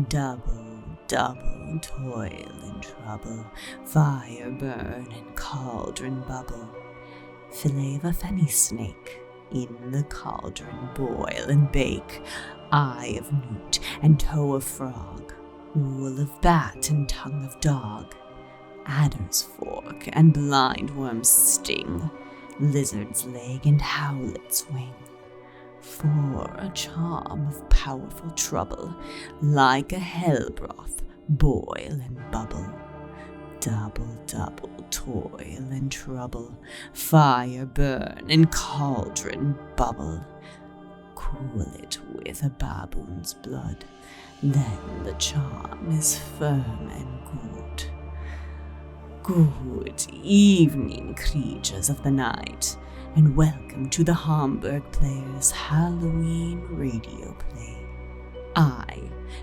Double, double toil and trouble, fire burn and cauldron bubble. Fillet of a fenny snake, in the cauldron boil and bake. Eye of newt and toe of frog, wool of bat and tongue of dog. Adder's fork and blind worm's sting, lizard's leg and howlet's wing. For a charm of powerful trouble, like a hell broth, boil and bubble. Double, double toil and trouble, fire burn and cauldron bubble. Cool it with a baboon's blood, then the charm is firm and good. Good evening, creatures of the night, and welcome to the Hamburg Players Halloween radio play. I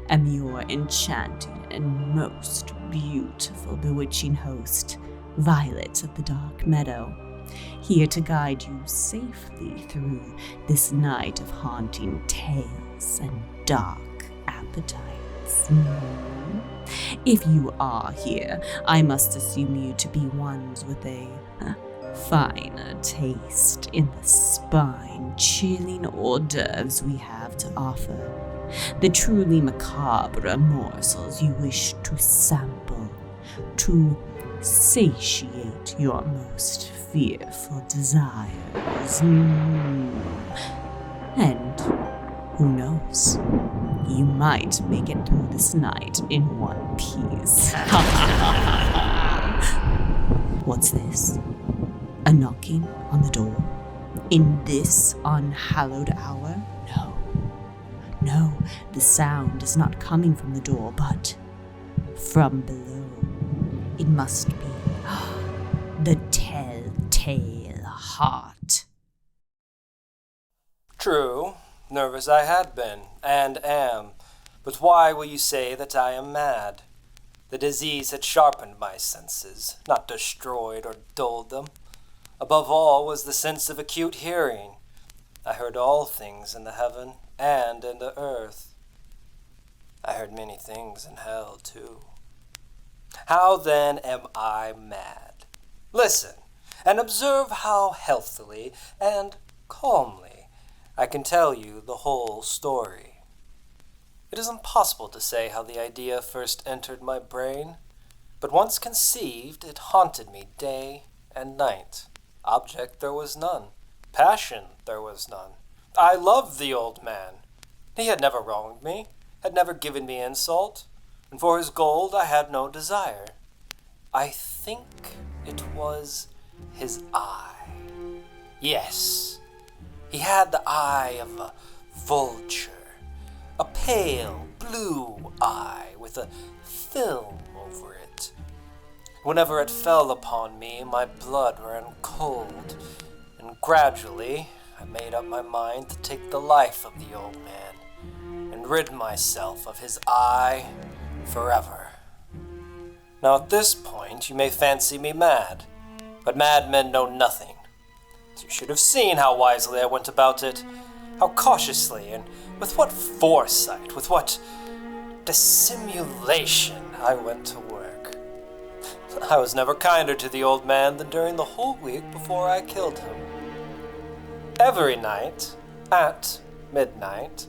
am your enchanting and most beautiful, bewitching host, Violet of the Dark Meadow, here to guide you safely through this night of haunting tales and dark appetites. If you are here, I must assume you to be ones with a finer taste in the spine-chilling hors d'oeuvres we have to offer. The truly macabre morsels you wish to sample, to satiate your most fearful desires. And who knows? You might make it through this night in one piece. What's this? A knocking on the door? In this unhallowed hour? No, the sound is not coming from the door, but from below. It must be the telltale heart. True, nervous I had been, and am, but why will you say that I am mad? The disease had sharpened my senses, not destroyed or dulled them. Above all was the sense of acute hearing. I heard all things in the heaven and in the earth. I heard many things in hell, too. How then am I mad? Listen, and observe how healthily and calmly I can tell you the whole story. It is impossible to say how the idea first entered my brain, but once conceived, it haunted me day and night. Object there was none. Passion there was none. I loved the old man. He had never wronged me, had never given me insult, and for his gold I had no desire. I think it was his eye. Yes, he had the eye of a vulture, a pale blue eye with a film over it. Whenever it fell upon me, my blood ran cold, and gradually I made up my mind to take the life of the old man and rid myself of his eye forever. Now at this point you may fancy me mad, but madmen know nothing. You should have seen how wisely I went about it, how cautiously, and with what foresight, with what dissimulation I went to work. I was never kinder to the old man than during the whole week before I killed him. Every night, at midnight,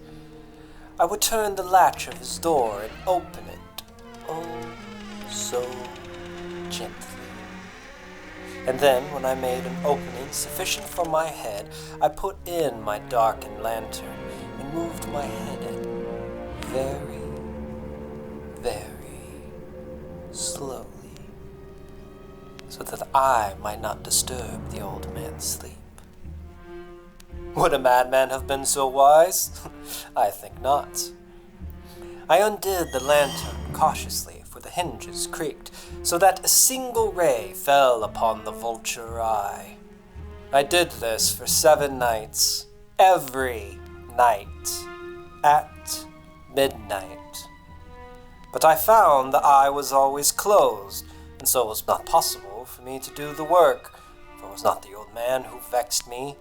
I would turn the latch of his door and open it, oh, so gently. And then, when I made an opening sufficient for my head, I put in my darkened lantern and moved my head in very, very slowly, so that I might not disturb the old man's sleep. Would a madman have been so wise? I think not. I undid the lantern cautiously, for the hinges creaked, so that a single ray fell upon the vulture eye. I did this for 7 nights, every night, at midnight. But I found the eye was always closed, and so it was not possible for me to do the work, for it was not the old man who vexed me,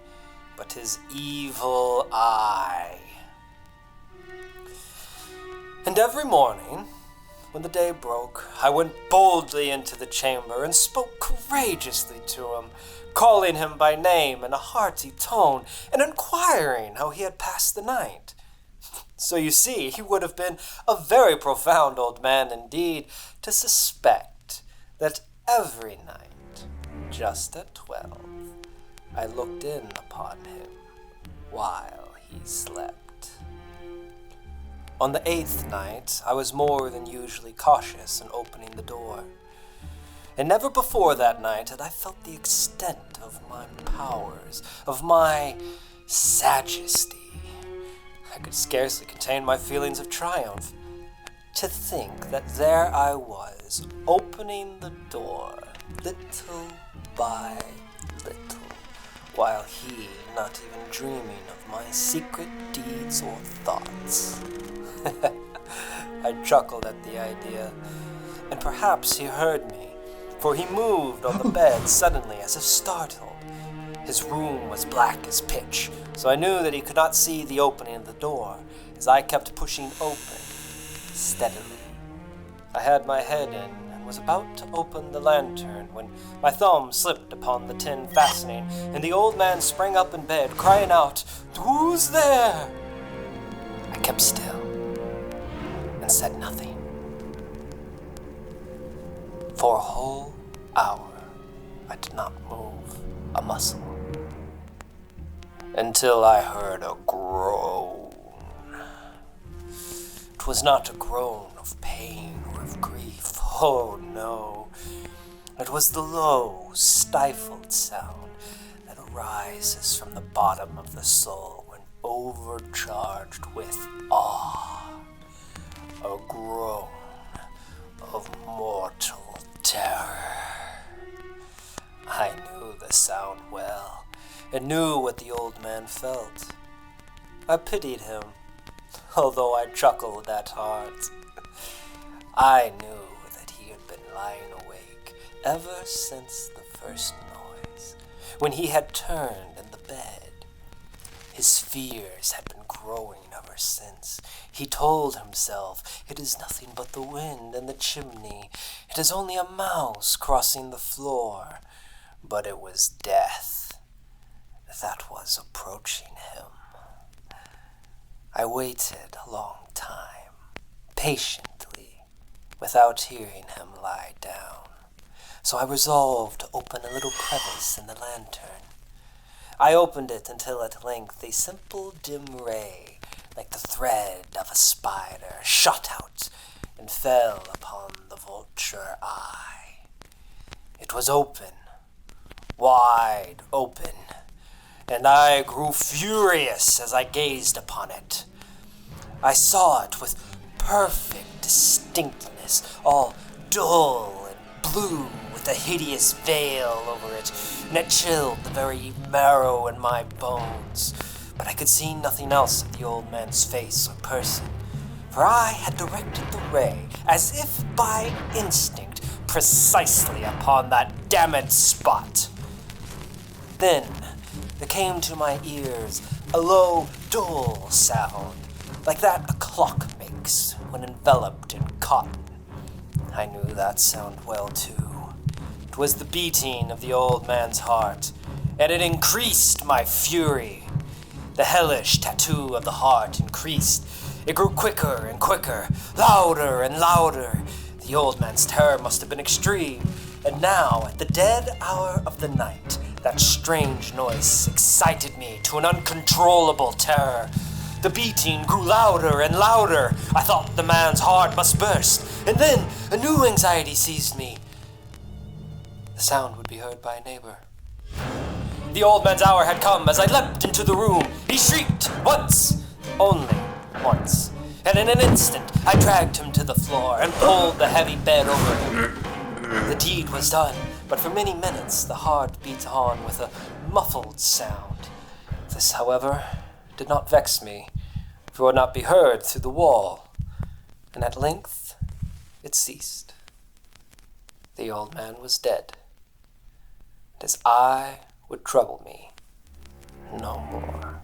but his evil eye. And every morning, when the day broke, I went boldly into the chamber and spoke courageously to him, calling him by name in a hearty tone and inquiring how he had passed the night. So you see, he would have been a very profound old man indeed to suspect that every night, just at 12, I looked in upon him while he slept. On the 8th night, I was more than usually cautious in opening the door. And never before that night had I felt the extent of my powers, of my sagesty. I could scarcely contain my feelings of triumph. To think that there I was, opening the door, little by little, while he not even dreaming of my secret deeds or thoughts. I chuckled at the idea, and perhaps he heard me, for he moved on the bed suddenly as if startled. His room was black as pitch, so I knew that he could not see the opening of the door, as I kept pushing open, steadily. I had my head in, and was about to open the lantern, when my thumb slipped upon the tin fastening, and the old man sprang up in bed, crying out, "Who's there?" I kept still, and said nothing. For a whole hour, I did not move a muscle, until I heard a groan. It was not a groan of pain or of grief, oh no. It was the low, stifled sound that arises from the bottom of the soul when overcharged with awe. A groan of mortal terror. I knew the sound well, and knew what the old man felt. I pitied him, although I chuckled at heart. I knew that he had been lying awake ever since the first noise, when he had turned in the bed. His fears had been growing ever since. He told himself, "It is nothing but the wind in the chimney. It is only a mouse crossing the floor." But it was death that was approaching him. I waited a long time, patiently, without hearing him lie down. So I resolved to open a little crevice in the lantern. I opened it until at length a simple dim ray, like the thread of a spider, shot out and fell upon the vulture eye. It was open, wide open, and I grew furious as I gazed upon it. I saw it with perfect distinctness, all dull and blue, with a hideous veil over it, and it chilled the very marrow in my bones. But I could see nothing else of the old man's face or person, for I had directed the ray, as if by instinct, precisely upon that damned spot. Then there came to my ears a low, dull sound, like that a clock makes when enveloped in cotton. I knew that sound well, too. It was the beating of the old man's heart, and it increased my fury. The hellish tattoo of the heart increased. It grew quicker and quicker, louder and louder. The old man's terror must have been extreme, and now, at the dead hour of the night, that strange noise excited me to an uncontrollable terror. The beating grew louder and louder. I thought the man's heart must burst, and then a new anxiety seized me. The sound would be heard by a neighbor. The old man's hour had come as I leapt into the room. He shrieked once, only once, and in an instant I dragged him to the floor and pulled the heavy bed over him. The deed was done, but for many minutes the heart beat on with a muffled sound. This, however, did not vex me, for it would not be heard through the wall, and at length it ceased. The old man was dead, and his eye would trouble me no more.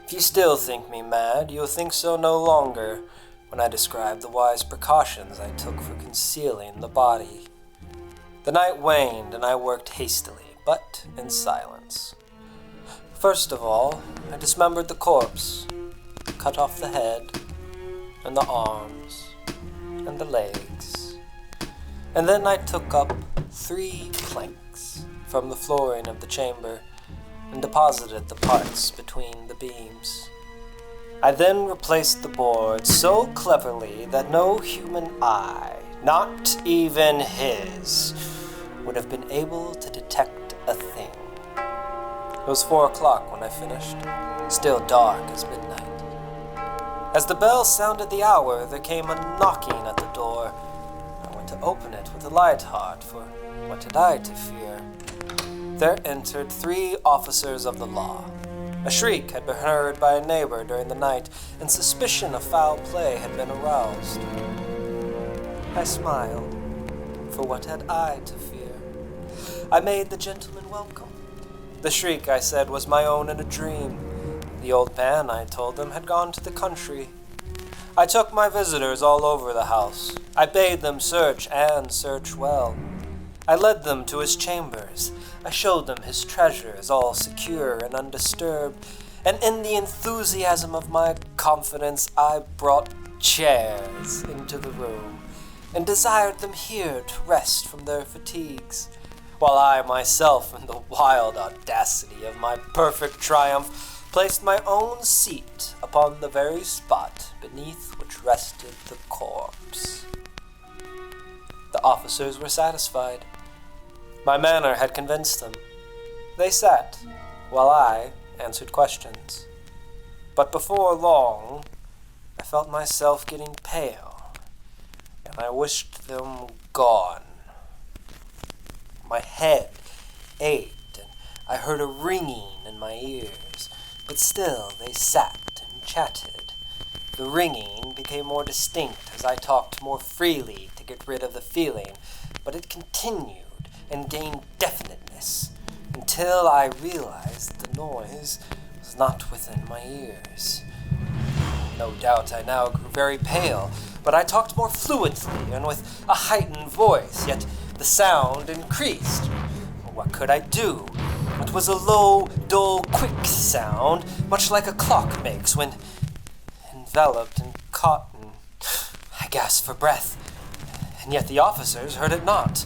If you still think me mad, you'll think so no longer when I describe the wise precautions I took for concealing the body. The night waned, and I worked hastily, but in silence. First of all, I dismembered the corpse, cut off the head, and the arms, and the legs. And then I took up 3 planks from the flooring of the chamber and deposited the parts between the beams. I then replaced the board so cleverly that no human eye, not even his, would have been able to detect a thing. It was 4 o'clock when I finished, still dark as midnight. As the bell sounded the hour, there came a knocking at the door. I went to open it with a light heart, for what had I to fear? There entered 3 officers of the law. A shriek had been heard by a neighbor during the night, and suspicion of foul play had been aroused. I smiled, for what had I to fear? I made the gentleman welcome. The shriek, I said, was my own in a dream. The old man, I told them, had gone to the country. I took my visitors all over the house. I bade them search, and search well. I led them to his chambers. I showed them his treasures, all secure and undisturbed. And in the enthusiasm of my confidence, I brought chairs into the room, and desired them here to rest from their fatigues, while I myself, in the wild audacity of my perfect triumph, placed my own seat upon the very spot beneath which rested the corpse. The officers were satisfied. My manner had convinced them. They sat, while I answered questions. But before long, I felt myself getting pale, and I wished them gone. My head ached, and I heard a ringing in my ears, but still they sat and chatted. The ringing became more distinct as I talked more freely to get rid of the feeling, but it continued and gained definiteness until I realized the noise was not within my ears. No doubt I now grew very pale, but I talked more fluently and with a heightened voice, yet the sound increased. What could I do? It was a low, dull, quick sound, much like a clock makes when enveloped in cotton. I gasped for breath, and yet the officers heard it not.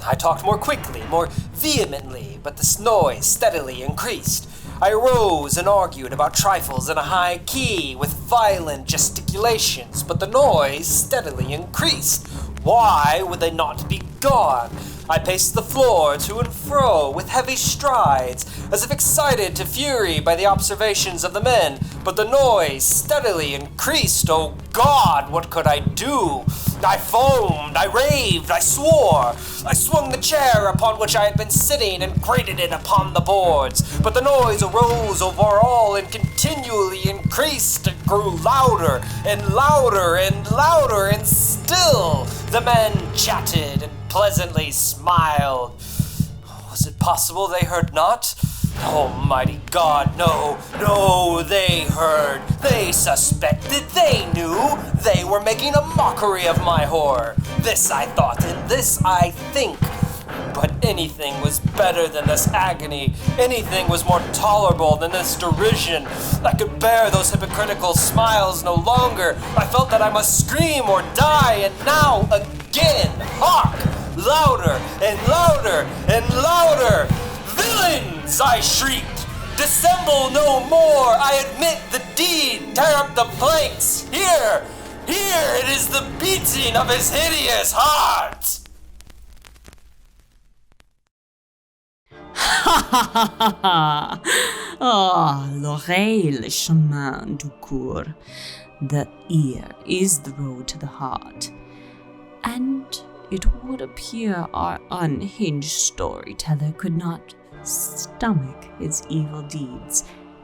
I talked more quickly, more vehemently, but the noise steadily increased. I arose and argued about trifles in a high key with violent gesticulations, but the noise steadily increased. Why would they not be gone? I paced the floor to and fro with heavy strides, as if excited to fury by the observations of the men, but the noise steadily increased. Oh God, what could I do? I foamed, I raved, I swore. I swung the chair upon which I had been sitting and grated it upon the boards, but the noise arose over all and continually increased. It grew louder and louder and louder, and still the men chatted and pleasantly smiled. Was it possible they heard not? Almighty God, no, they heard, they suspected, they knew, they were making a mockery of my horror. This I thought, and this I think. But anything was better than this agony. Anything was more tolerable than this derision. I could bear those hypocritical smiles no longer. I felt that I must scream or die, and now again, hark! Louder and louder and louder! Villains! I shrieked. Dissemble no more! I admit the deed! Tear up the planks! Here! It is the beating of his hideous heart! Ha ha ha ha ha! Ah, l'oreille, le chemin du coeur. The ear is the road to the heart. And it would appear our unhinged storyteller could not stomach his evil deeds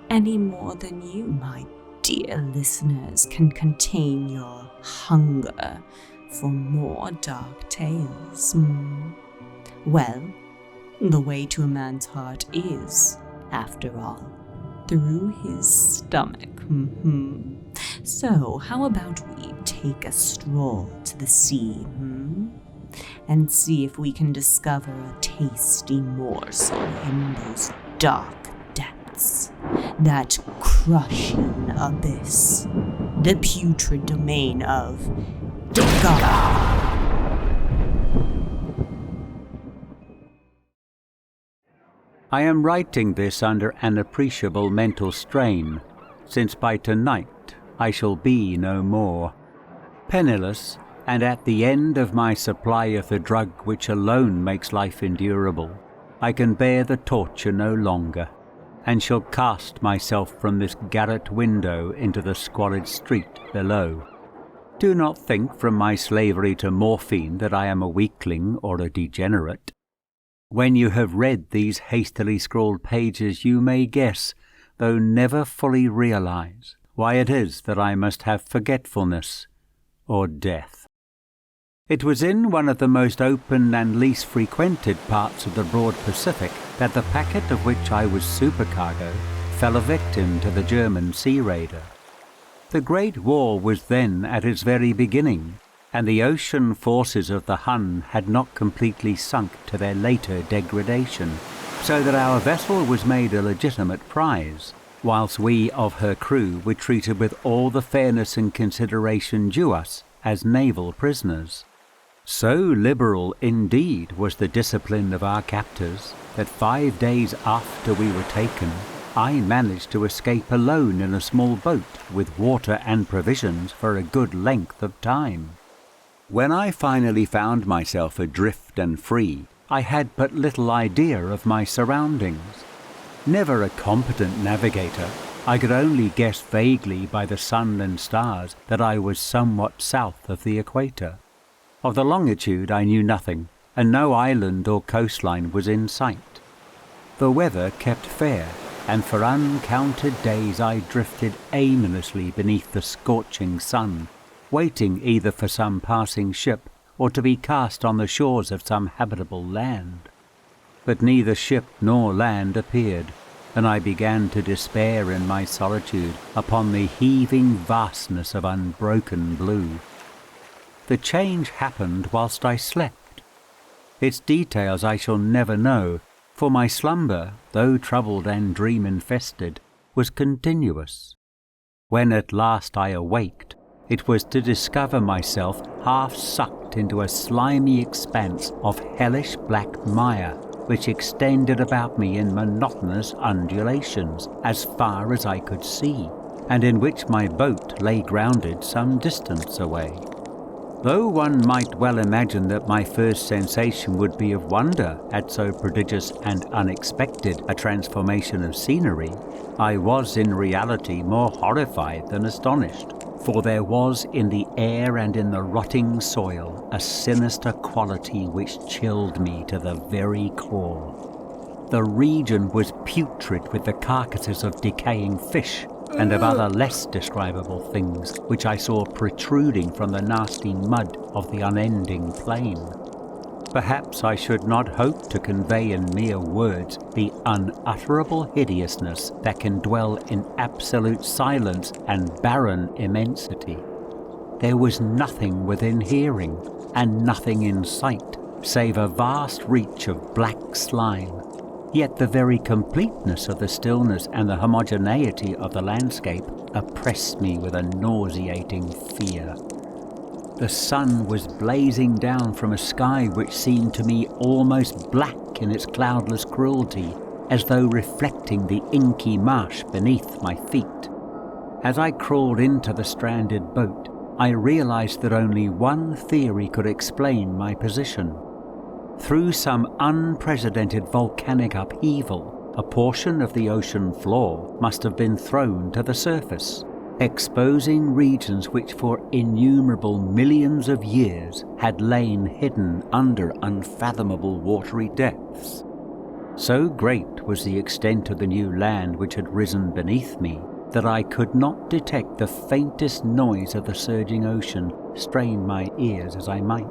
any more than you, my dear listeners, can contain your hunger for more dark tales. Well, the way to a man's heart is, after all, through his stomach. So, how about we take a stroll to the sea, and see if we can discover a tasty morsel in those dark depths, that crushing abyss, the putrid domain of Dagobah. I am writing this under an appreciable mental strain, since by tonight I shall be no more. Penniless, and at the end of my supply of the drug which alone makes life endurable, I can bear the torture no longer, and shall cast myself from this garret window into the squalid street below. Do not think from my slavery to morphine that I am a weakling or a degenerate. When you have read these hastily scrawled pages, you may guess, though never fully realize, why it is that I must have forgetfulness or death. It was in one of the most open and least frequented parts of the broad Pacific that the packet of which I was supercargo fell a victim to the German sea raider. The Great War was then at its very beginning, and the ocean forces of the Hun had not completely sunk to their later degradation, so that our vessel was made a legitimate prize, whilst we of her crew were treated with all the fairness and consideration due us as naval prisoners. So liberal indeed was the discipline of our captors that 5 days after we were taken, I managed to escape alone in a small boat with water and provisions for a good length of time. When I finally found myself adrift and free, I had but little idea of my surroundings. Never a competent navigator, I could only guess vaguely by the sun and stars that I was somewhat south of the equator. Of the longitude I knew nothing, and no island or coastline was in sight. The weather kept fair, and for uncounted days I drifted aimlessly beneath the scorching sun, waiting either for some passing ship or to be cast on the shores of some habitable land. But neither ship nor land appeared, and I began to despair in my solitude upon the heaving vastness of unbroken blue. The change happened whilst I slept. Its details I shall never know, for my slumber, though troubled and dream-infested, was continuous. When at last I awaked, it was to discover myself half sucked into a slimy expanse of hellish black mire, which extended about me in monotonous undulations as far as I could see, and in which my boat lay grounded some distance away. Though one might well imagine that my first sensation would be of wonder at so prodigious and unexpected a transformation of scenery, I was in reality more horrified than astonished. For there was in the air and in the rotting soil a sinister quality which chilled me to the very core. The region was putrid with the carcasses of decaying fish and of other less describable things which I saw protruding from the nasty mud of the unending plain. Perhaps I should not hope to convey in mere words the unutterable hideousness that can dwell in absolute silence and barren immensity. There was nothing within hearing, and nothing in sight, save a vast reach of black slime. Yet the very completeness of the stillness and the homogeneity of the landscape oppressed me with a nauseating fear. The sun was blazing down from a sky which seemed to me almost black in its cloudless cruelty, as though reflecting the inky marsh beneath my feet. As I crawled into the stranded boat, I realized that only one theory could explain my position. Through some unprecedented volcanic upheaval, a portion of the ocean floor must have been thrown to the surface, exposing regions which for innumerable millions of years had lain hidden under unfathomable watery depths. So great was the extent of the new land which had risen beneath me that I could not detect the faintest noise of the surging ocean, strain my ears as I might.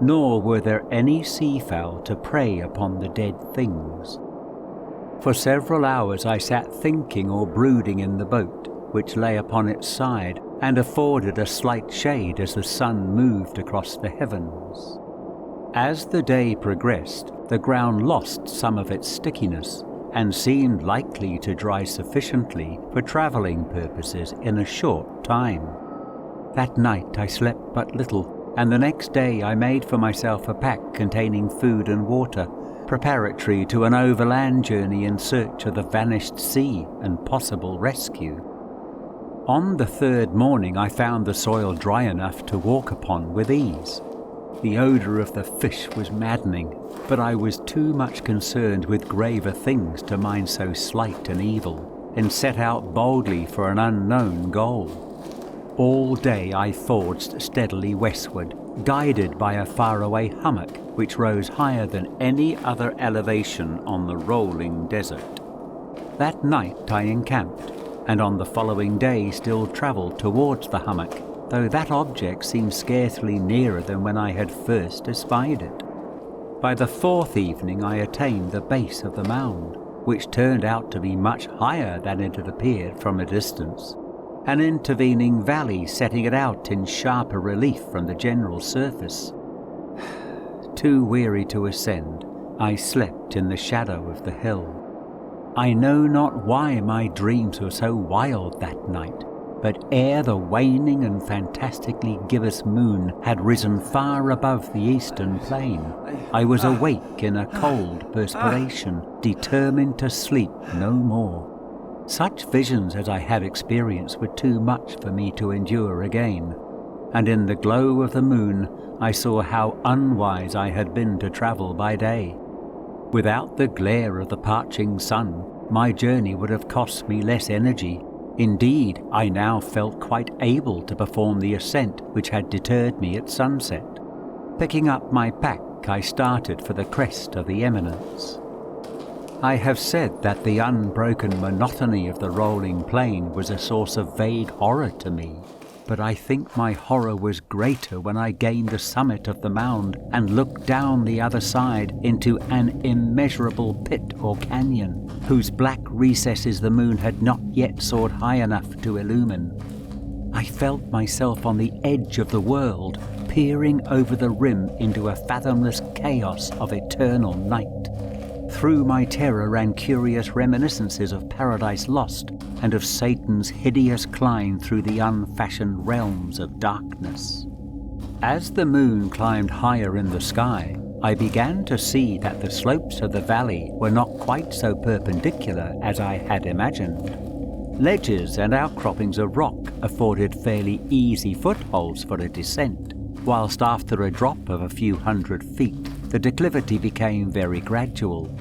Nor were there any seafowl to prey upon the dead things. For several hours I sat thinking or brooding in the boat, which lay upon its side and afforded a slight shade as the sun moved across the heavens. As the day progressed, the ground lost some of its stickiness and seemed likely to dry sufficiently for travelling purposes in a short time. That night I slept but little, and the next day I made for myself a pack containing food and water, preparatory to an overland journey in search of the vanished sea and possible rescue. On the third morning I found the soil dry enough to walk upon with ease. The odour of the fish was maddening, but I was too much concerned with graver things to mind so slight an evil, and set out boldly for an unknown goal. All day I forged steadily westward, guided by a faraway hummock which rose higher than any other elevation on the rolling desert. That night I encamped, and on the following day still travelled towards the hummock, though that object seemed scarcely nearer than when I had first espied it. By the fourth evening I attained the base of the mound, which turned out to be much higher than it had appeared from a distance, an intervening valley setting it out in sharper relief from the general surface. Too weary to ascend, I slept in the shadow of the hill. I know not why my dreams were so wild that night, but ere the waning and fantastically gibbous moon had risen far above the eastern plain, I was awake in a cold perspiration, determined to sleep no more. Such visions as I had experienced were too much for me to endure again, and in the glow of the moon I saw how unwise I had been to travel by day. Without the glare of the parching sun, my journey would have cost me less energy. Indeed, I now felt quite able to perform the ascent which had deterred me at sunset. Picking up my pack, I started for the crest of the eminence. I have said that the unbroken monotony of the rolling plain was a source of vague horror to me, but I think my horror was greater when I gained the summit of the mound and looked down the other side into an immeasurable pit or canyon, whose black recesses the moon had not yet soared high enough to illumine. I felt myself on the edge of the world, peering over the rim into a fathomless chaos of eternal night. Through my terror ran curious reminiscences of Paradise Lost and of Satan's hideous climb through the unfashioned realms of darkness. As the moon climbed higher in the sky, I began to see that the slopes of the valley were not quite so perpendicular as I had imagined. Ledges and outcroppings of rock afforded fairly easy footholds for a descent, whilst after a drop of a few hundred feet, the declivity became very gradual.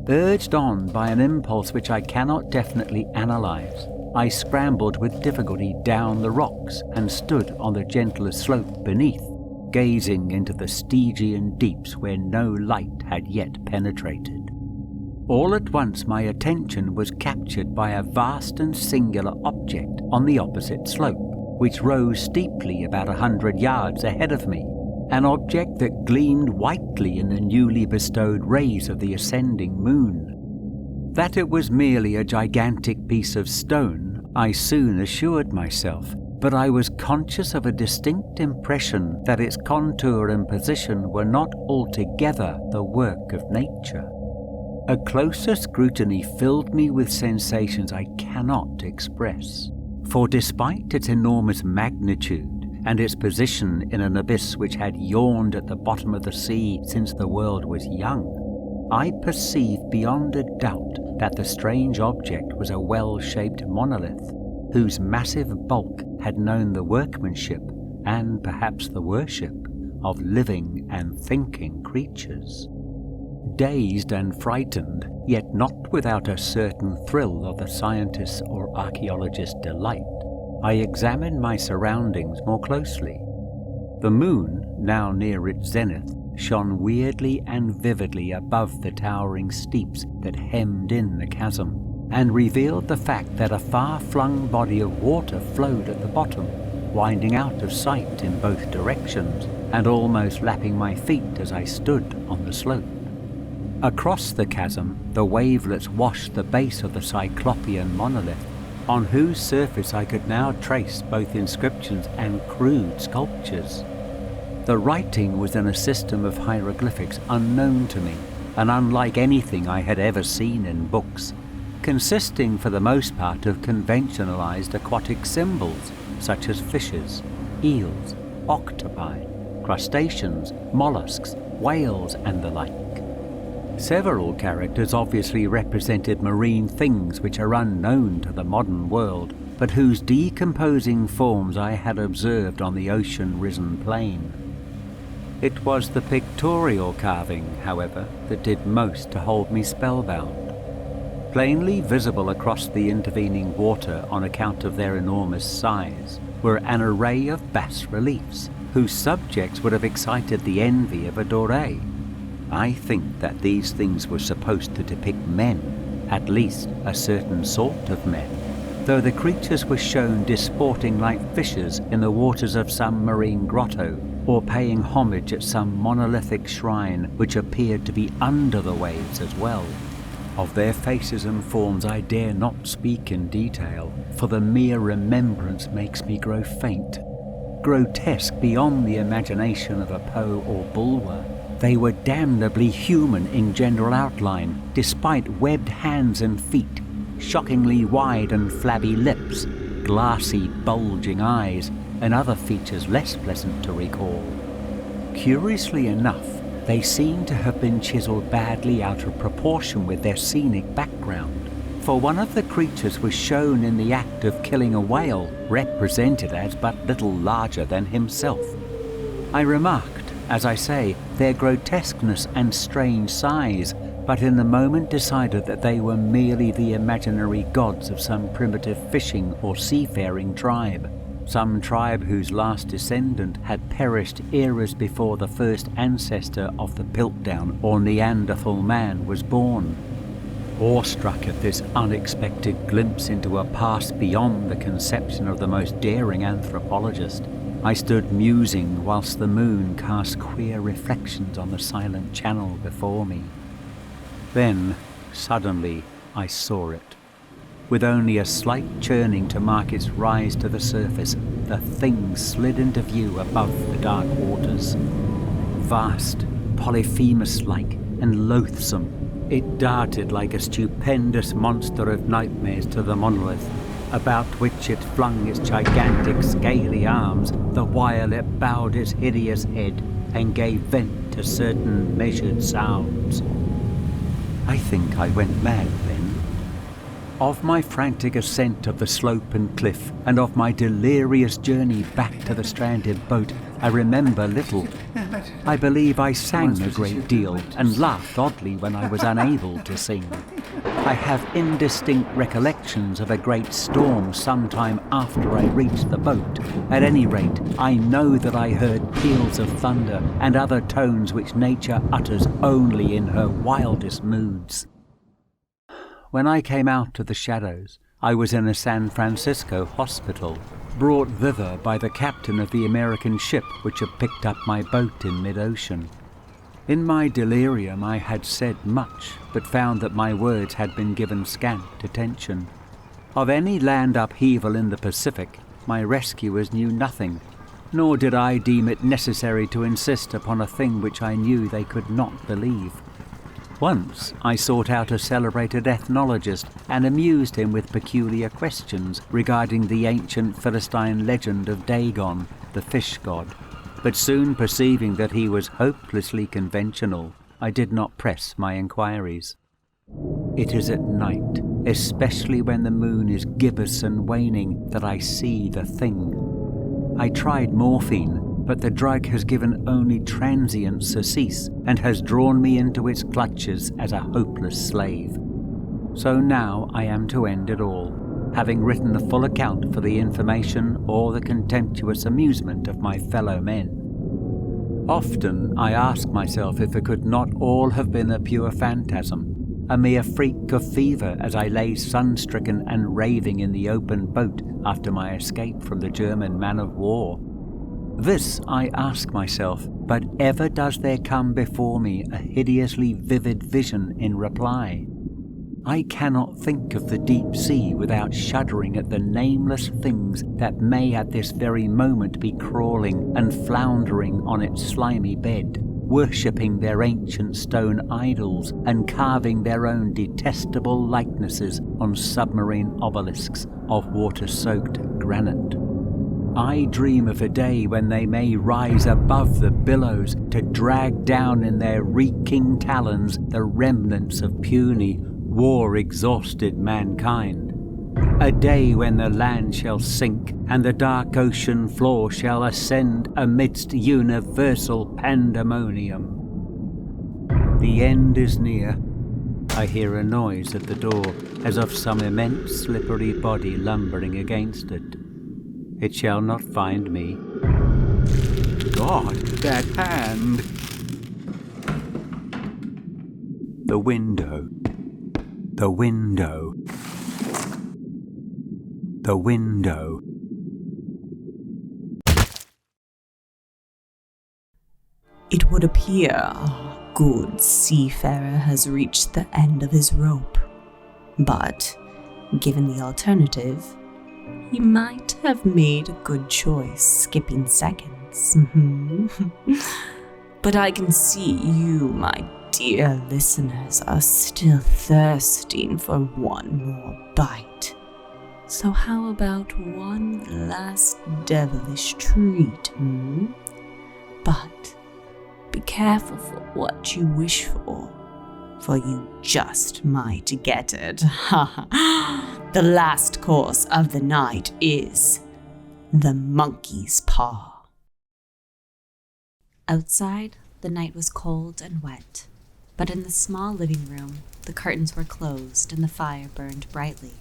Urged on by an impulse which I cannot definitely analyze, I scrambled with difficulty down the rocks and stood on the gentler slope beneath, gazing into the Stygian deeps where no light had yet penetrated. All at once my attention was captured by a vast and singular object on the opposite slope, which rose steeply about 100 yards ahead of me, an object that gleamed whitely in the newly bestowed rays of the ascending moon. That it was merely a gigantic piece of stone, I soon assured myself, but I was conscious of a distinct impression that its contour and position were not altogether the work of nature. A closer scrutiny filled me with sensations I cannot express, for despite its enormous magnitude and its position in an abyss which had yawned at the bottom of the sea since the world was young, I perceived beyond a doubt that the strange object was a well-shaped monolith, whose massive bulk had known the workmanship, and perhaps the worship, of living and thinking creatures. Dazed and frightened, yet not without a certain thrill of the scientist's or archaeologist's delight, I examined my surroundings more closely. The moon, now near its zenith, shone weirdly and vividly above the towering steeps that hemmed in the chasm, and revealed the fact that a far-flung body of water flowed at the bottom, winding out of sight in both directions, and almost lapping my feet as I stood on the slope. Across the chasm, the wavelets washed the base of the Cyclopean monolith, on whose surface I could now trace both inscriptions and crude sculptures. The writing was in a system of hieroglyphics unknown to me, and unlike anything I had ever seen in books, consisting for the most part of conventionalized aquatic symbols such as fishes, eels, octopi, crustaceans, mollusks, whales, and the like. Several characters obviously represented marine things which are unknown to the modern world, but whose decomposing forms I had observed on the ocean-risen plain. It was the pictorial carving, however, that did most to hold me spellbound. Plainly visible across the intervening water on account of their enormous size were an array of bas-reliefs, whose subjects would have excited the envy of a Doré. I think that these things were supposed to depict men, at least a certain sort of men, though the creatures were shown disporting like fishes in the waters of some marine grotto, or paying homage at some monolithic shrine which appeared to be under the waves as well. Of their faces and forms I dare not speak in detail, for the mere remembrance makes me grow faint. Grotesque beyond the imagination of a Poe or Bulwer, they were damnably human in general outline, despite webbed hands and feet, shockingly wide and flabby lips, glassy, bulging eyes, and other features less pleasant to recall. Curiously enough, they seem to have been chiseled badly out of proportion with their scenic background, for one of the creatures was shown in the act of killing a whale, represented as but little larger than himself. I remarked, as I say, their grotesqueness and strange size, but in the moment decided that they were merely the imaginary gods of some primitive fishing or seafaring tribe, some tribe whose last descendant had perished eras before the first ancestor of the Piltdown or Neanderthal man was born. Awestruck at this unexpected glimpse into a past beyond the conception of the most daring anthropologist, I stood musing whilst the moon cast queer reflections on the silent channel before me. Then, suddenly, I saw it. With only a slight churning to mark its rise to the surface, the thing slid into view above the dark waters. Vast, Polyphemus-like, and loathsome, it darted like a stupendous monster of nightmares to the monolith, about which it flung its gigantic scaly arms, the while it bowed its hideous head and gave vent to certain measured sounds. I think I went mad then. Of my frantic ascent of the slope and cliff, and of my delirious journey back to the stranded boat, I remember little. I believe I sang a great deal, and laughed oddly when I was unable to sing. I have indistinct recollections of a great storm sometime after I reached the boat. At any rate, I know that I heard peals of thunder and other tones which nature utters only in her wildest moods. When I came out of the shadows, I was in a San Francisco hospital, brought thither by the captain of the American ship which had picked up my boat in mid-ocean. In my delirium I had said much, but found that my words had been given scant attention. Of any land upheaval in the Pacific, my rescuers knew nothing, nor did I deem it necessary to insist upon a thing which I knew they could not believe. Once I sought out a celebrated ethnologist and amused him with peculiar questions regarding the ancient Philistine legend of Dagon, the fish god. But soon perceiving that he was hopelessly conventional, I did not press my inquiries. It is at night, especially when the moon is gibbous and waning, that I see the thing. I tried morphine, but the drug has given only transient surcease and has drawn me into its clutches as a hopeless slave. So now I am to end it all, having written the full account for the information or the contemptuous amusement of my fellow men. Often I ask myself if it could not all have been a pure phantasm, a mere freak of fever as I lay sun-stricken and raving in the open boat after my escape from the German man-of-war. This I ask myself, but ever does there come before me a hideously vivid vision in reply. I cannot think of the deep sea without shuddering at the nameless things that may at this very moment be crawling and floundering on its slimy bed, worshipping their ancient stone idols and carving their own detestable likenesses on submarine obelisks of water-soaked granite. I dream of a day when they may rise above the billows to drag down in their reeking talons the remnants of puny, war-exhausted mankind. A day when the land shall sink and the dark ocean floor shall ascend amidst universal pandemonium. The end is near. I hear a noise at the door, as of some immense slippery body lumbering against it. It shall not find me. God, that hand! The window. The window. The window. It would appear our good seafarer has reached the end of his rope. But, given the alternative, he might have made a good choice skipping seconds. But I can see you, my dear listeners, are still thirsting for one more bite. So how about one last devilish treat, But be careful for what you wish for you just might get it. The last course of the night is the monkey's paw. Outside, the night was cold and wet, but in the small living room, the curtains were closed and the fire burned brightly.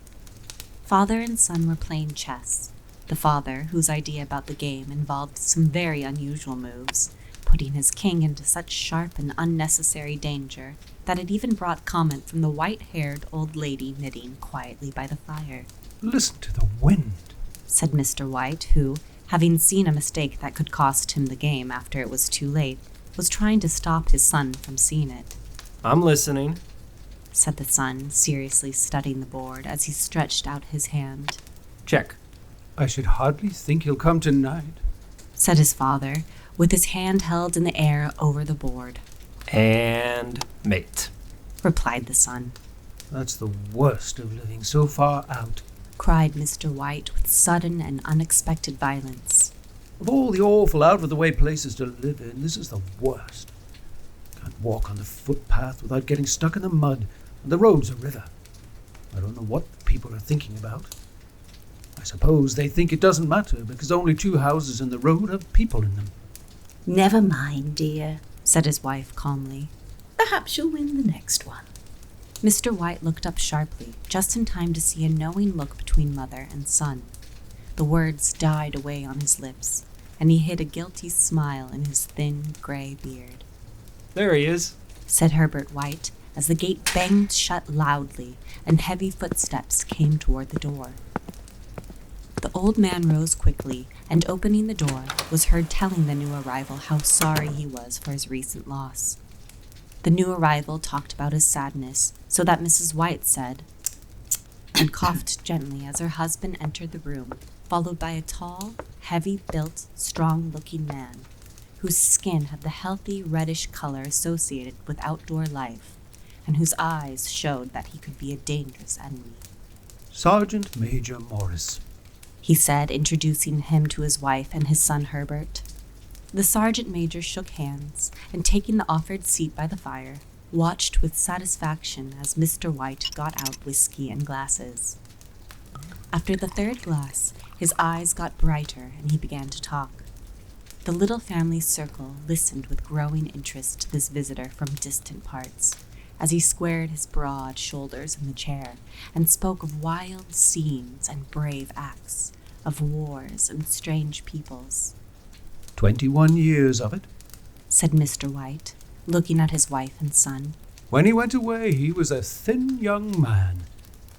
Father and son were playing chess, the father, whose idea about the game involved some very unusual moves, putting his king into such sharp and unnecessary danger that it even brought comment from the white-haired old lady knitting quietly by the fire. "Listen to the wind," said Mr. White, who, having seen a mistake that could cost him the game after it was too late, was trying to stop his son from seeing it. I'm listening, said the son, seriously studying the board as he stretched out his hand. Check. "I should hardly think he'll come tonight," said his father, with his hand held in the air over the board. And mate, replied the son. "That's the worst of living so far out," cried Mr. White with sudden and unexpected violence. "Of all the awful out-of-the-way places to live in, this is the worst. Can't walk on the footpath without getting stuck in the mud, and the road's a river. I don't know what people are thinking about. I suppose they think it doesn't matter because only 2 houses in the road have people in them." "Never mind, dear," said his wife calmly. "Perhaps you'll win the next one." Mr. White looked up sharply, just in time to see a knowing look between mother and son. The words died away on his lips, and he hid a guilty smile in his thin, gray beard. There he is, said Herbert White, as the gate banged shut loudly and heavy footsteps came toward the door. The old man rose quickly, and opening the door, was heard telling the new arrival how sorry he was for his recent loss. The new arrival talked about his sadness, so that Mrs. White said, and coughed gently as her husband entered the room, followed by a tall, heavy-built, strong-looking man, whose skin had the healthy reddish color associated with outdoor life, and whose eyes showed that he could be a dangerous enemy. "Sergeant Major Morris," he said, introducing him to his wife and his son Herbert. The sergeant major shook hands, and taking the offered seat by the fire, watched with satisfaction as Mr. White got out whiskey and glasses. After the third glass, his eyes got brighter and he began to talk. The little family circle listened with growing interest to this visitor from distant parts, as he squared his broad shoulders in the chair and spoke of wild scenes and brave acts, of wars and strange peoples. 21 years of it, said Mr. White, looking at his wife and son. "When he went away, he was a thin young man.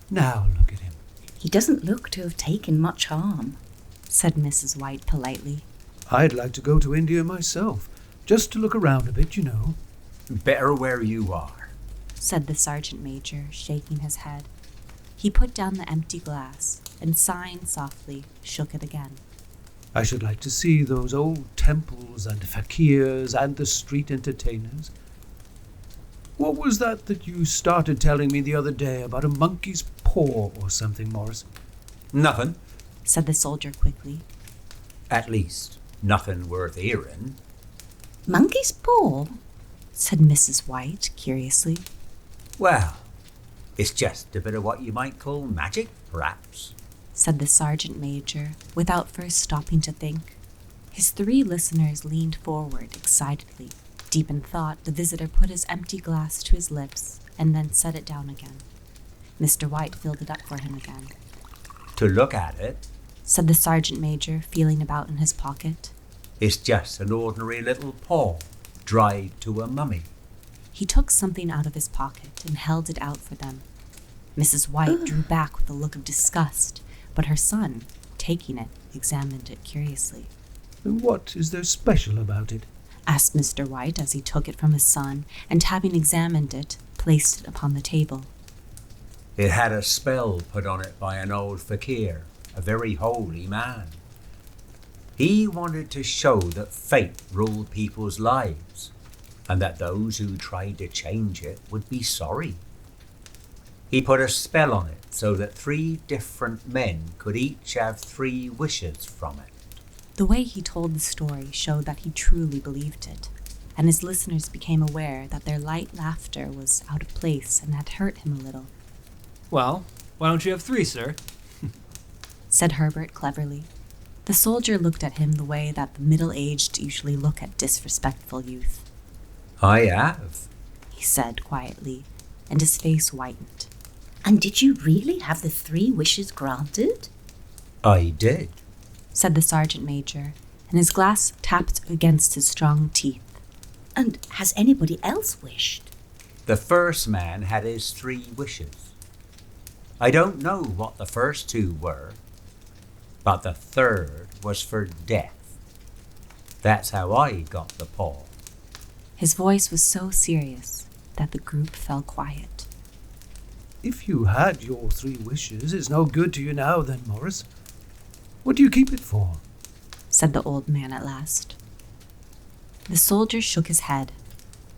Now look at him." "He doesn't look to have taken much harm," said Mrs. White politely. I'd like to go to India myself, just to look around a bit, you know. Better where you are, said the sergeant major, shaking his head. He put down the empty glass and, sighing softly, shook it again. I should like to see those old temples and fakirs and the street entertainers. What was that you started telling me the other day about a monkey's paw or something, Morris? Nothing. Said the soldier quickly. At least, nothing worth hearing. Monkey's paw? Said Mrs. White curiously. Well, it's just a bit of what you might call magic, perhaps. Said the sergeant major, without first stopping to think. His three listeners leaned forward excitedly. Deep in thought, the visitor put his empty glass to his lips and then set it down again. Mr. White filled it up for him again. To look at it, said the sergeant major, feeling about in his pocket. It's just an ordinary little paw, dried to a mummy. He took something out of his pocket and held it out for them. Mrs. White drew back with a look of disgust, but her son, taking it, examined it curiously. What is there special about it? Asked Mr. White as he took it from his son, and having examined it, placed it upon the table. It had a spell put on it by an old fakir, a very holy man. He wanted to show that fate ruled people's lives, and that those who tried to change it would be sorry. He put a spell on it so that 3 different men could each have 3 wishes from it. The way he told the story showed that he truly believed it, and his listeners became aware that their light laughter was out of place and had hurt him a little. Well, why don't you have 3, sir? Said Herbert cleverly. The soldier looked at him the way that the middle-aged usually look at disrespectful youth. I have, he said quietly, and his face whitened. And did you really have the 3 wishes granted? I did, said the sergeant major, and his glass tapped against his strong teeth. And has anybody else wished? The first man had his 3 wishes. I don't know what the first 2 were, but the 3rd was for death. That's how I got the paw. His voice was so serious that the group fell quiet. If you had your 3 wishes, it's no good to you now then, Morris. What do you keep it for? Said the old man at last. The soldier shook his head.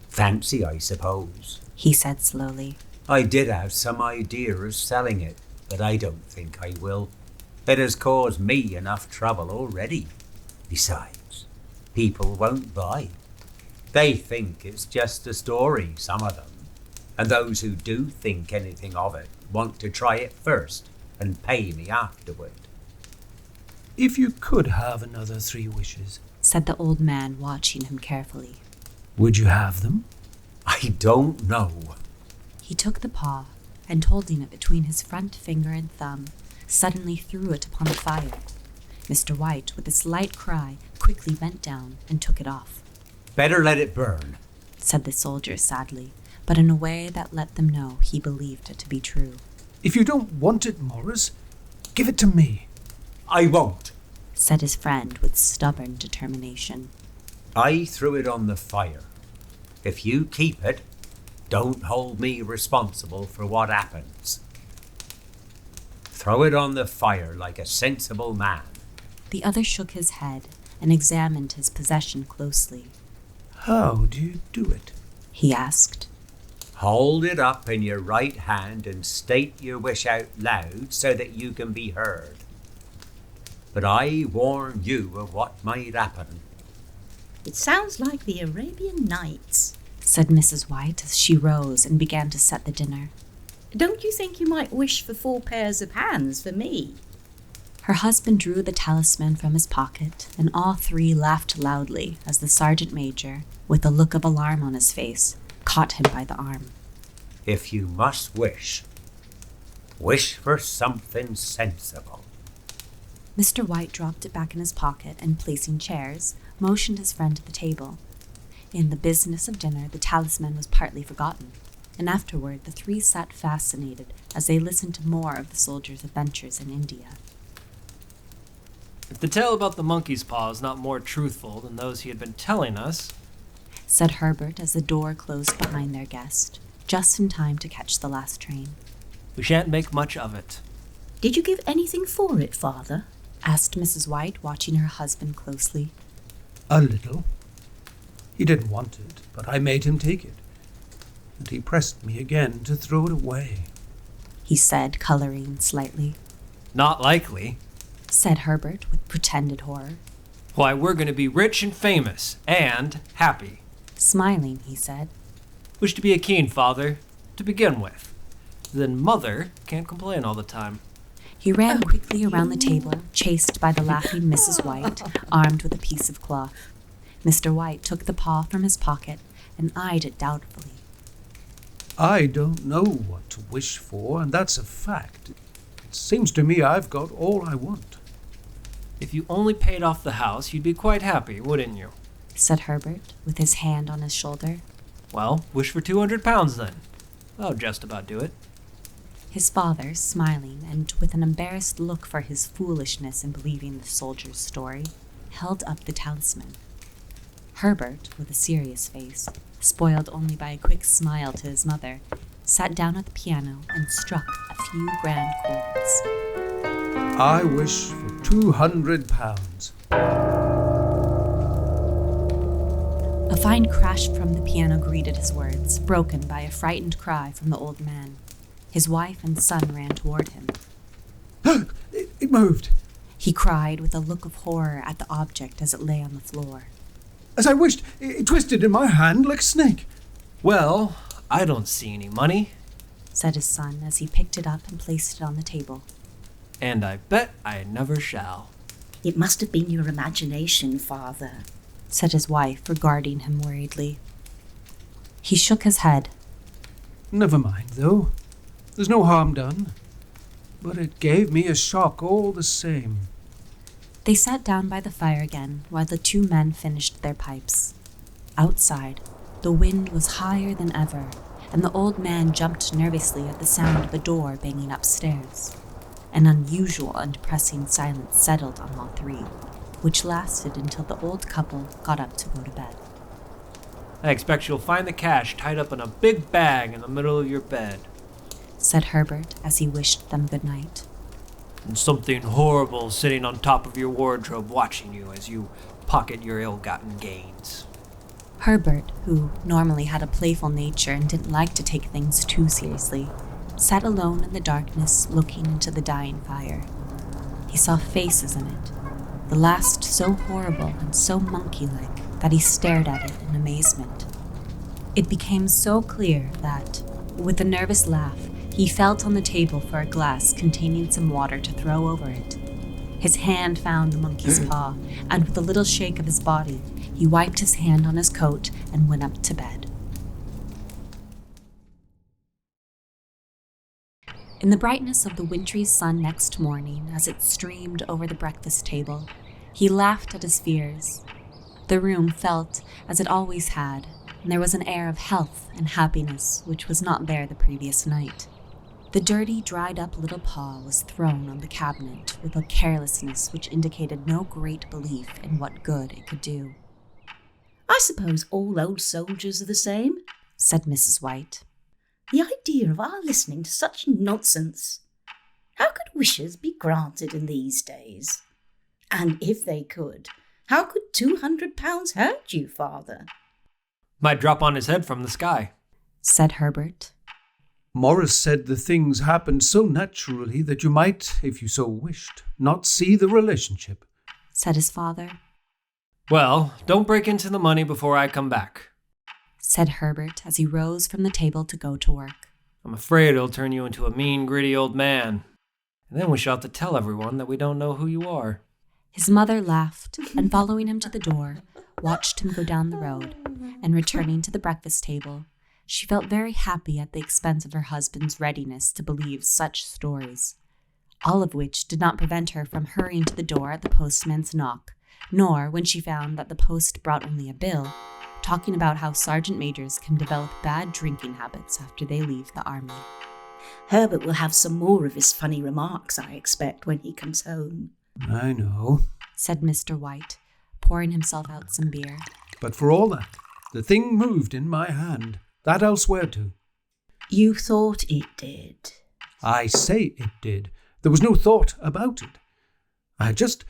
Fancy, I suppose, he said slowly. I did have some idea of selling it, but I don't think I will. It has caused me enough trouble already. Besides, people won't buy. They think it's just a story, some of them. And those who do think anything of it want to try it first and pay me afterward. If you could have another 3 wishes, said the old man, watching him carefully, would you have them? I don't know. He took the paw and, holding it between his front finger and thumb, suddenly threw it upon the fire. Mr. White, with a slight cry, quickly bent down and took it off. Better let it burn, said the soldier sadly, but in a way that let them know he believed it to be true. If you don't want it, Morris, give it to me. I won't, said his friend with stubborn determination. I threw it on the fire. If you keep it, don't hold me responsible for what happens. Throw it on the fire like a sensible man. The other shook his head and examined his possession closely. How do you do it? He asked. Hold it up in your right hand and state your wish out loud so that you can be heard. But I warn you of what might happen. It sounds like the Arabian Nights, said Mrs. White as she rose and began to set the dinner. Don't you think you might wish for 4 pairs of hands for me? Her husband drew the talisman from his pocket, and all 3 laughed loudly as the sergeant major, with a look of alarm on his face, caught him by the arm. If you must wish, wish for something sensible. Mr. White dropped it back in his pocket and, placing chairs, motioned his friend to the table. In the business of dinner, the talisman was partly forgotten, and afterward the 3 sat fascinated as they listened to more of the soldier's adventures in India. If the tale about the monkey's paw is not more truthful than those he had been telling us, said Herbert as the door closed behind their guest, just in time to catch the last train. we shan't make much of it. Did you give anything for it, Father? Asked Mrs. White, watching her husband closely. A little. He didn't want it, but I made him take it. And he pressed me again to throw it away. He said, coloring slightly. Not likely. Said Herbert with pretended horror. Why, we're going to be rich and famous, and happy. Smiling, he said. Wish to be a keen father, to begin with. Then Mother can't complain all the time. He ran quickly around the table, chased by the laughing Mrs. White, armed with a piece of cloth. Mr. White took the paw from his pocket and eyed it doubtfully. I don't know what to wish for, and that's a fact. It seems to me I've got all I want. If you only paid off the house, you'd be quite happy, wouldn't you? Said Herbert, with his hand on his shoulder. Well, wish for £200 then. That'll just about do it. His father, smiling and with an embarrassed look for his foolishness in believing the soldier's story, held up the talisman. Herbert, with a serious face, spoiled only by a quick smile to his mother, sat down at the piano and struck a few grand chords. I wish for £200. A fine crash from the piano greeted his words, broken by a frightened cry from the old man. His wife and son ran toward him. It moved. He cried with a look of horror at the object as it lay on the floor. As I wished, it twisted in my hand like a snake. Well, I don't see any money. Said his son as he picked it up and placed it on the table. And I bet I never shall. It must have been your imagination, Father. Said his wife, regarding him worriedly. He shook his head. Never mind, though. There's no harm done. But it gave me a shock all the same. They sat down by the fire again while the two men finished their pipes. Outside, the wind was higher than ever, and the old man jumped nervously at the sound of a door banging upstairs. An unusual and depressing silence settled on all three, which lasted until the old couple got up to go to bed. I expect you'll find the cash tied up in a big bag in the middle of your bed. Said Herbert as he wished them good night. And something horrible sitting on top of your wardrobe watching you as you pocket your ill-gotten gains. Herbert, who normally had a playful nature and didn't like to take things too seriously, sat alone in the darkness looking into the dying fire. He saw faces in it, the last so horrible and so monkey-like that he stared at it in amazement. It became so clear that, with a nervous laugh, he felt on the table for a glass containing some water to throw over it. His hand found the monkey's paw, and with a little shake of his body, he wiped his hand on his coat and went up to bed. In the brightness of the wintry sun next morning, as it streamed over the breakfast table, he laughed at his fears. The room felt as it always had, and there was an air of health and happiness which was not there the previous night. The dirty, dried-up little paw was thrown on the cabinet with a carelessness which indicated no great belief in what good it could do. I suppose all old soldiers are the same, said Mrs. White. The idea of our listening to such nonsense. How could wishes be granted in these days? And if they could, how could £200 hurt you, Father? Might drop on his head from the sky, said Herbert. Morris said the things happened so naturally that you might, if you so wished, not see the relationship, said his father. Well, don't break into the money before I come back, said Herbert as he rose from the table to go to work. I'm afraid it'll turn you into a mean, gritty old man. And then we shall have to tell everyone that we don't know who you are. His mother laughed, and following him to the door, watched him go down the road, and returning to the breakfast table, she felt very happy at the expense of her husband's readiness to believe such stories, all of which did not prevent her from hurrying to the door at the postman's knock, nor, when she found that the post brought only a bill, talking about how sergeant majors can develop bad drinking habits after they leave the army. Herbert will have some more of his funny remarks, I expect, when he comes home. I know. said Mr. White, pouring himself out some beer. But for all that, the thing moved in my hand. That I'll swear to. You thought it did. I say it did. There was no thought about it. I just...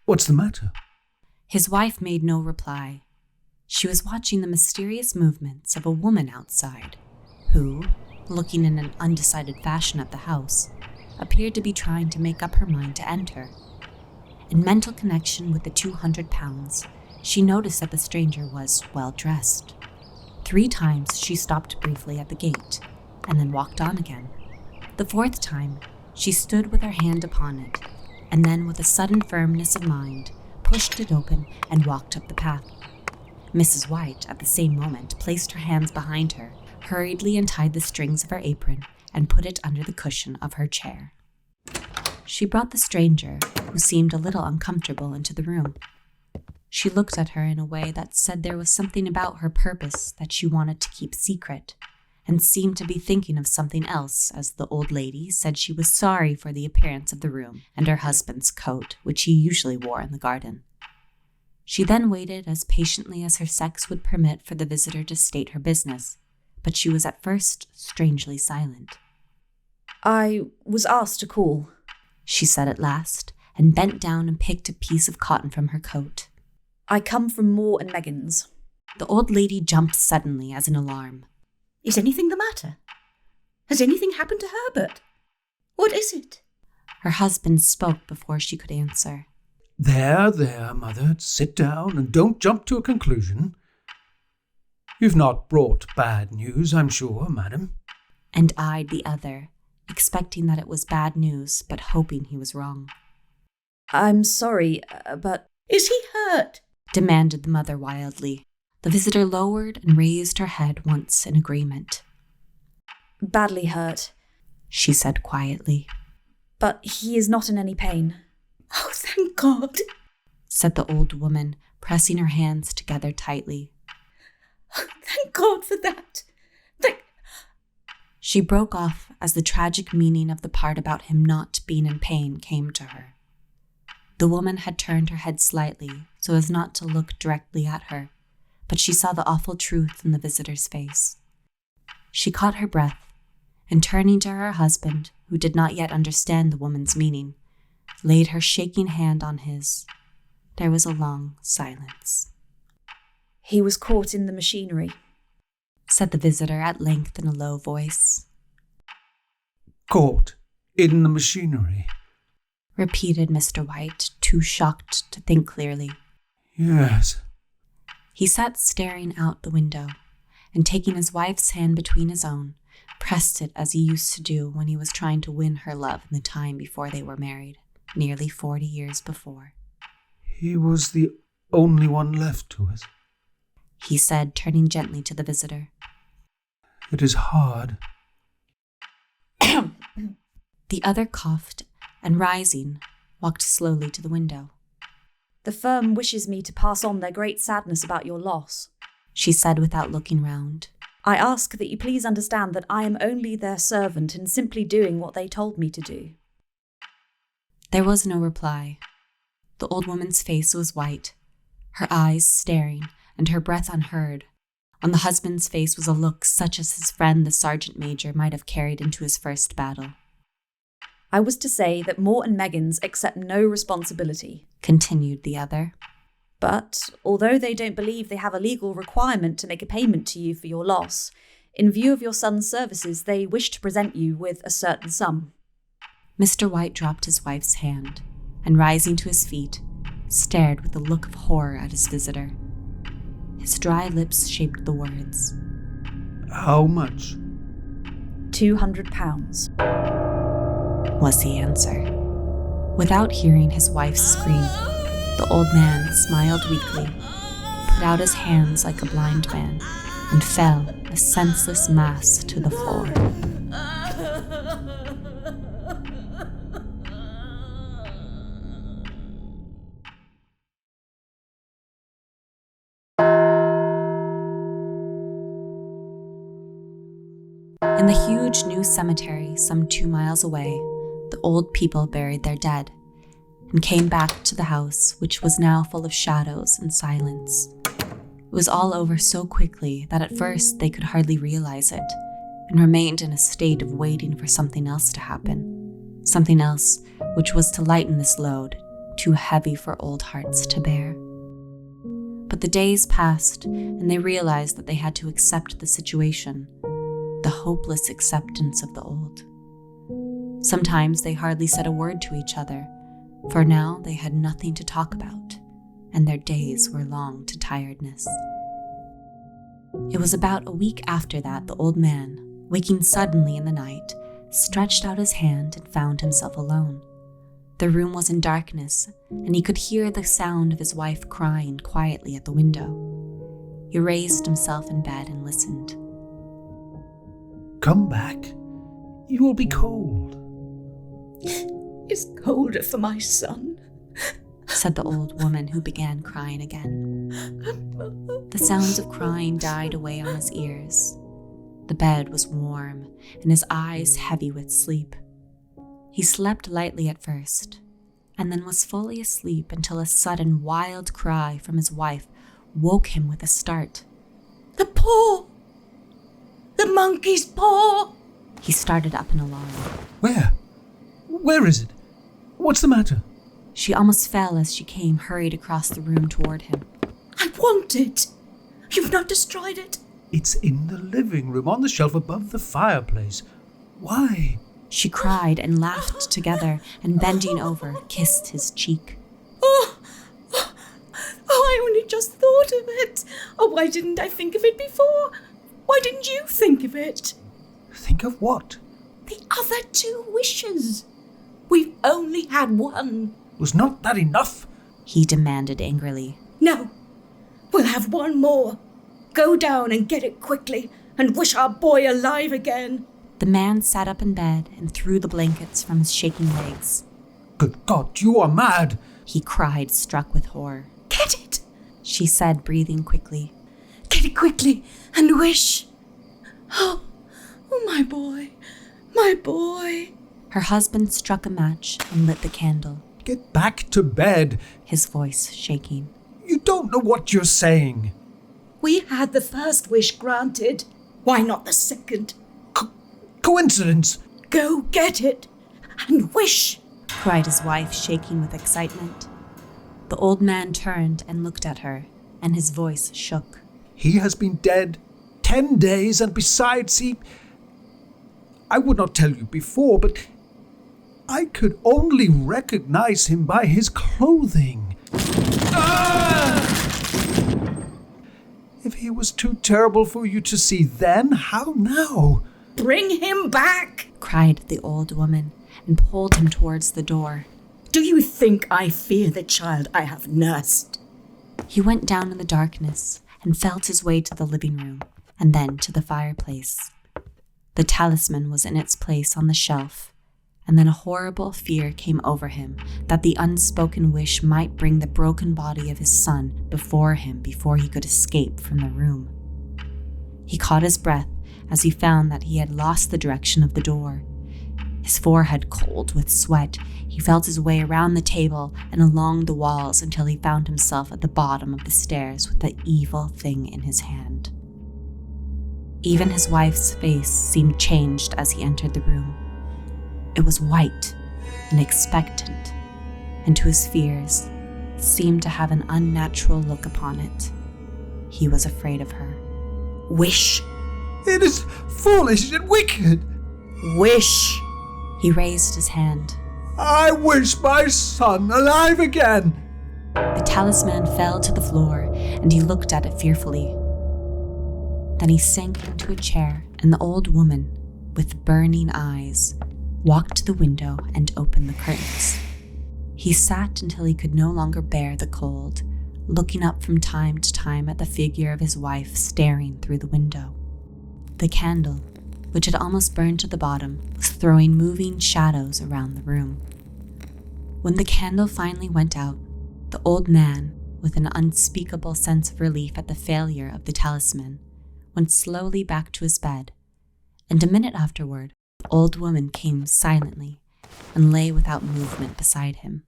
What's the matter? His wife made no reply. She was watching the mysterious movements of a woman outside, who, looking in an undecided fashion at the house, appeared to be trying to make up her mind to enter. In mental connection with the 200 pounds, she noticed that the stranger was well dressed. 3 times she stopped briefly at the gate, and then walked on again. The 4th time, she stood with her hand upon it, and then with a sudden firmness of mind, pushed it open and walked up the path. Mrs. White, at the same moment, placed her hands behind her, hurriedly untied the strings of her apron, and put it under the cushion of her chair. She brought the stranger, who seemed a little uncomfortable, into the room. She looked at her in a way that said there was something about her purpose that she wanted to keep secret, and seemed to be thinking of something else as the old lady said she was sorry for the appearance of the room and her husband's coat, which he usually wore in the garden. She then waited as patiently as her sex would permit for the visitor to state her business, but she was at first strangely silent. I was asked to call, she said at last, and bent down and picked a piece of cotton from her coat. I come from Moore and Meggins. The old lady jumped suddenly as in alarm. Is anything the matter? Has anything happened to Herbert? What is it? Her husband spoke before she could answer. There, Mother, sit down and don't jump to a conclusion. You've not brought bad news, I'm sure, madam. And eyed the other, expecting that it was bad news, but hoping he was wrong. I'm sorry, but... Is he hurt? Demanded the mother wildly. The visitor lowered and raised her head once in agreement. Badly hurt, she said quietly. But he is not in any pain. Oh, thank God, said the old woman, pressing her hands together tightly. Oh, thank God for that. She broke off as the tragic meaning of the part about him not being in pain came to her. The woman had turned her head slightly so as not to look directly at her, but she saw the awful truth in the visitor's face. She caught her breath, and turning to her husband, who did not yet understand the woman's meaning, laid her shaking hand on his. There was a long silence. He was caught in the machinery, said the visitor at length in a low voice. Caught in the machinery, repeated Mr. White, too shocked to think clearly. Yes. He sat staring out the window, and taking his wife's hand between his own, pressed it as he used to do when he was trying to win her love in the time before they were married, nearly 40 years before. He was the only one left to us, he said, turning gently to the visitor. It is hard. The other coughed, and rising, walked slowly to the window. The firm wishes me to pass on their great sadness about your loss, she said without looking round. I ask that you please understand that I am only their servant and simply doing what they told me to do. There was no reply. The old woman's face was white, her eyes staring, and her breath unheard. On the husband's face was a look such as his friend the sergeant major might have carried into his first battle. I was to say that Moore and Meggins accept no responsibility, continued the other. But, although they don't believe they have a legal requirement to make a payment to you for your loss, in view of your son's services, they wish to present you with a certain sum. Mr. White dropped his wife's hand, and rising to his feet, stared with a look of horror at his visitor. His dry lips shaped the words. How much? £200. Was the answer. Without hearing his wife's scream, the old man smiled weakly, put out his hands like a blind man, and fell, a senseless mass, to the floor. In the huge new cemetery some 2 miles away, the old people buried their dead and came back to the house, which was now full of shadows and silence. It was all over so quickly that at first they could hardly realize it, and remained in a state of waiting for something else to happen. Something else which was to lighten this load, too heavy for old hearts to bear. But the days passed, and they realized that they had to accept the situation, the hopeless acceptance of the old. Sometimes they hardly said a word to each other, for now they had nothing to talk about, and their days were long to tiredness. It was about a week after that the old man, waking suddenly in the night, stretched out his hand and found himself alone. The room was in darkness, and he could hear the sound of his wife crying quietly at the window. He raised himself in bed and listened. Come back. You will be cold. It's colder for my son, said the old woman, who began crying again. The sounds of crying died away on his ears. The bed was warm, and his eyes heavy with sleep. He slept lightly at first, and then was fully asleep until a sudden wild cry from his wife woke him with a start. The paw! The monkey's paw! He started up in alarm. Where? Where is it? What's the matter? She almost fell as she came hurried across the room toward him. I want it! You've not destroyed it? It's in the living room on the shelf above the fireplace. Why? She cried and laughed together, and bending over, kissed his cheek. Oh, I only just thought of it. Oh, why didn't I think of it before? Why didn't you think of it? Think of what? The other 2 wishes. We've only had one. Was not that enough? He demanded angrily. No, we'll have one more. Go down and get it quickly, and wish our boy alive again. The man sat up in bed and threw the blankets from his shaking legs. Good God, you are mad! He cried, struck with horror. Get it, she said, breathing quickly. Get it quickly, and wish. Oh, my boy, my boy. Her husband struck a match and lit the candle. Get back to bed, his voice shaking. You don't know what you're saying. We had the first wish granted. Why not the second? Coincidence. Go get it and wish, cried his wife, shaking with excitement. The old man turned and looked at her, and his voice shook. He has been dead 10 days, and besides I would not tell you before, but I could only recognize him by his clothing. If he was too terrible for you to see then, how now? Bring him back, cried the old woman, and pulled him towards the door. Do you think I fear the child I have nursed? He went down in the darkness and felt his way to the living room, and then to the fireplace. The talisman was in its place on the shelf, and then a horrible fear came over him that the unspoken wish might bring the broken body of his son before him before he could escape from the room. He caught his breath as he found that he had lost the direction of the door. His forehead cold with sweat, he felt his way around the table and along the walls until he found himself at the bottom of the stairs with the evil thing in his hand. Even his wife's face seemed changed as he entered the room. It was white and expectant, and to his fears, seemed to have an unnatural look upon it. He was afraid of her. Wish. It is foolish and wicked. Wish. He raised his hand. I wish my son alive again. The talisman fell to the floor, and he looked at it fearfully. Then he sank into a chair, and the old woman, with burning eyes, walked to the window and opened the curtains. He sat until he could no longer bear the cold, looking up from time to time at the figure of his wife staring through the window. The candle, which had almost burned to the bottom, was throwing moving shadows around the room. When the candle finally went out, the old man, with an unspeakable sense of relief at the failure of the talisman, went slowly back to his bed, and a minute afterward, the old woman came silently and lay without movement beside him.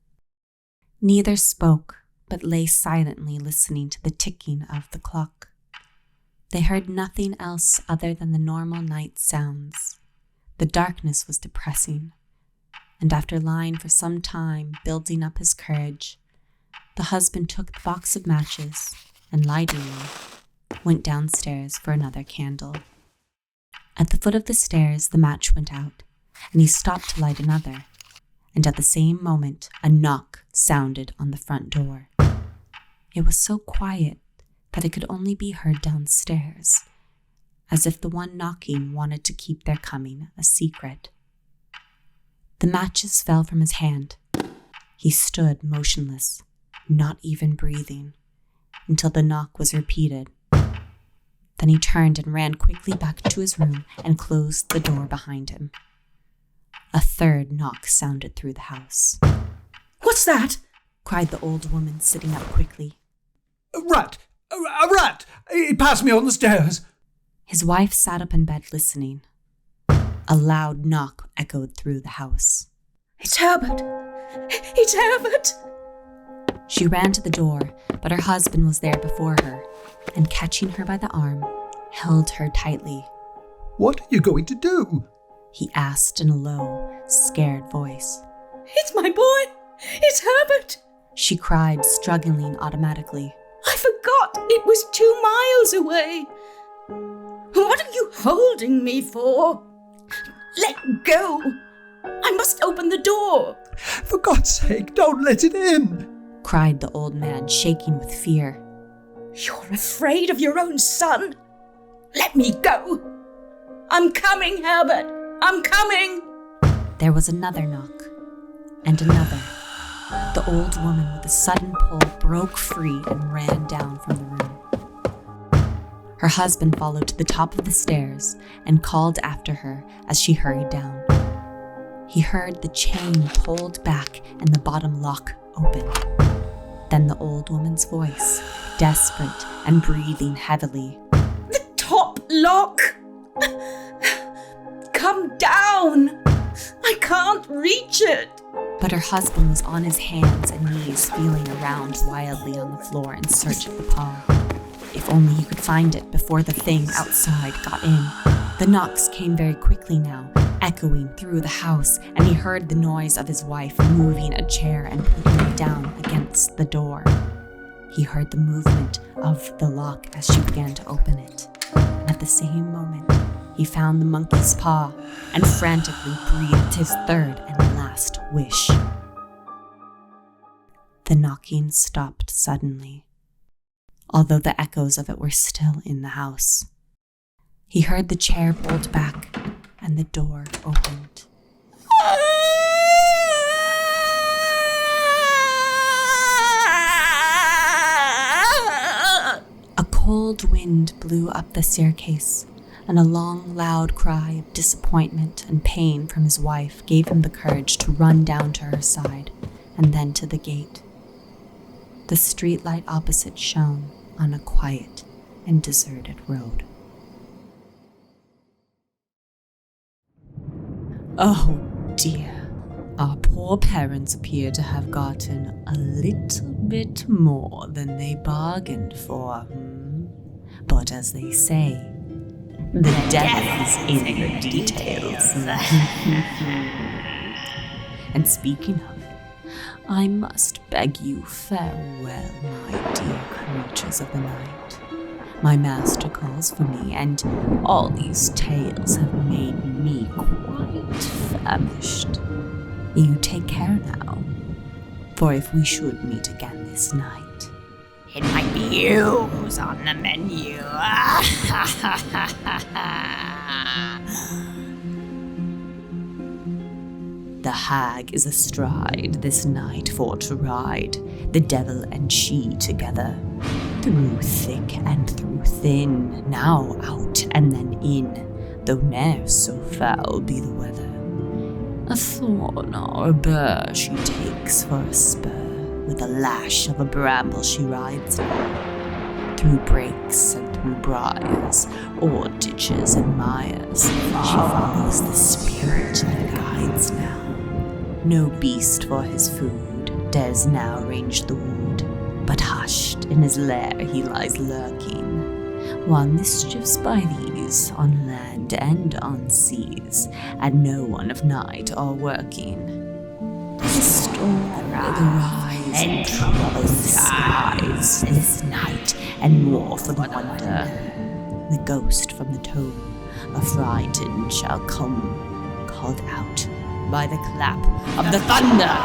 Neither spoke, but lay silently listening to the ticking of the clock. They heard nothing else other than the normal night sounds. The darkness was depressing, and after lying for some time, building up his courage, the husband took the box of matches and, lighting them, went downstairs for another candle. At the foot of the stairs, the match went out, and he stopped to light another, and at the same moment, a knock sounded on the front door. It was so quiet that it could only be heard downstairs, as if the one knocking wanted to keep their coming a secret. The matches fell from his hand. He stood motionless, not even breathing, until the knock was repeated. Then he turned and ran quickly back to his room and closed the door behind him. A third knock sounded through the house. "What's that?" cried the old woman, sitting up quickly. "A rat! A rat! It passed me on the stairs." His wife sat up in bed listening. A loud knock echoed through the house. "It's Herbert! It's Herbert!" She ran to the door, but her husband was there before her, and catching her by the arm, held her tightly. "What are you going to do?" he asked in a low, scared voice. "It's my boy! It's Herbert!" she cried, struggling automatically. "I forgot it was 2 miles away. What are you holding me for? Let go! I must open the door!" "For God's sake, don't let it in!" cried the old man, shaking with fear. "You're afraid of your own son? Let me go! I'm coming, Herbert! I'm coming!" There was another knock, and another. The old woman with a sudden pull broke free and ran down from the room. Her husband followed to the top of the stairs and called after her as she hurried down. He heard the chain pulled back and the bottom lock open. Then the old woman's voice, desperate and breathing heavily. "The top lock! Come down! I can't reach it!" But her husband was on his hands and knees, feeling around wildly on the floor in search of the paw. If only he could find it before the thing outside got in. The knocks came very quickly now, echoing through the house, and he heard the noise of his wife moving a chair and putting it down against the door. He heard the movement of the lock as she began to open it. At the same moment, he found the monkey's paw and frantically breathed his third and last wish. The knocking stopped suddenly, although the echoes of it were still in the house. He heard the chair pulled back and the door opened. A cold wind blew up the staircase, and a long, loud cry of disappointment and pain from his wife gave him the courage to run down to her side and then to the gate. The streetlight opposite shone on a quiet and deserted road. Oh dear, our poor parents appear to have gotten a little bit more than they bargained for. But as they say, the devil's in the details. And speaking of, I must beg you farewell, my dear creatures of the night. My master calls for me, and all these tales have made me quite famished. You take care now, for if we should meet again this night, it might be you who's on the menu. The hag is astride this night for to ride, the devil and she together, through thick and through thin, now out and then in, though ne'er so foul be the weather. A thorn or a burr she takes for a spur, with a lash of a bramble she rides now. Through brakes and through briars, o'er ditches and mires, she follows the spirit that guides now. No beast for his food dares now range the wood, but hushed in his lair he lies lurking, while mischiefs by these on land and on seas, and no one of night are working. The storm arise and trouble the skies this night, and more for the wonder. The ghost from the tomb, affrighted, shall come, called out by the clap of the thunder.